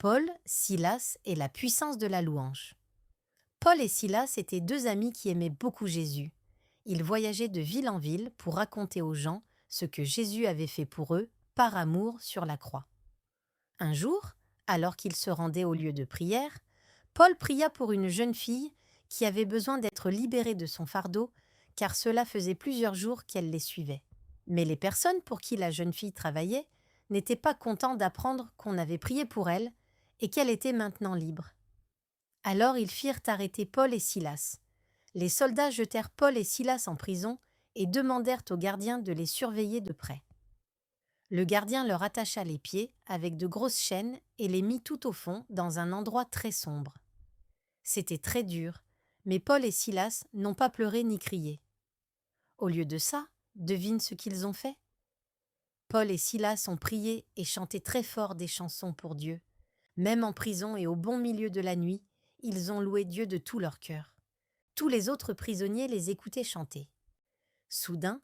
Paul, Silas et la puissance de la louange. Paul et Silas étaient deux amis qui aimaient beaucoup Jésus. Ils voyageaient de ville en ville pour raconter aux gens ce que Jésus avait fait pour eux, par amour, sur la croix. Un jour, alors qu'ils se rendaient au lieu de prière, Paul pria pour une jeune fille qui avait besoin d'être libérée de son fardeau, car cela faisait plusieurs jours qu'elle les suivait. Mais les personnes pour qui la jeune fille travaillait n'étaient pas contents d'apprendre qu'on avait prié pour elle et qu'elle était maintenant libre. Alors ils firent arrêter Paul et Silas. Les soldats jetèrent Paul et Silas en prison et demandèrent au gardien de les surveiller de près. Le gardien leur attacha les pieds avec de grosses chaînes et les mit tout au fond dans un endroit très sombre. C'était très dur, mais Paul et Silas n'ont pas pleuré ni crié. Au lieu de ça, devine ce qu'ils ont fait. Paul et Silas ont prié et chanté très fort des chansons pour Dieu. Même en prison et au bon milieu de la nuit, ils ont loué Dieu de tout leur cœur. Tous les autres prisonniers les écoutaient chanter. Soudain,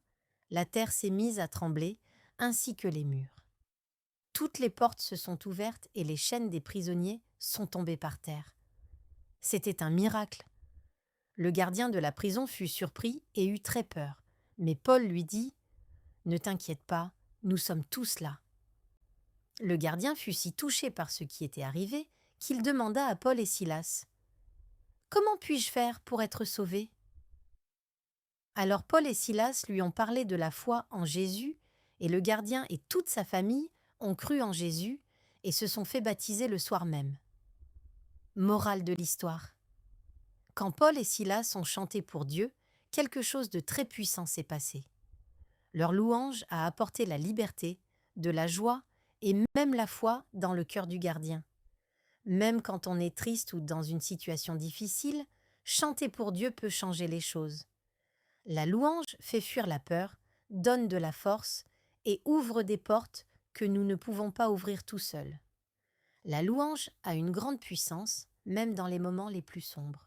la terre s'est mise à trembler, ainsi que les murs. Toutes les portes se sont ouvertes et les chaînes des prisonniers sont tombées par terre. C'était un miracle. Le gardien de la prison fut surpris et eut très peur. Mais Paul lui dit « Ne t'inquiète pas, nous sommes tous là. » Le gardien fut si touché par ce qui était arrivé qu'il demanda à Paul et Silas « Comment puis-je faire pour être sauvé ?» Alors Paul et Silas lui ont parlé de la foi en Jésus et le gardien et toute sa famille ont cru en Jésus et se sont fait baptiser le soir même. Morale de l'histoire. Quand Paul et Silas ont chanté pour Dieu, quelque chose de très puissant s'est passé. Leur louange a apporté la liberté, de la joie et même la foi dans le cœur du gardien. Même quand on est triste ou dans une situation difficile, chanter pour Dieu peut changer les choses. La louange fait fuir la peur, donne de la force et ouvre des portes que nous ne pouvons pas ouvrir tout seuls. La louange a une grande puissance, même dans les moments les plus sombres.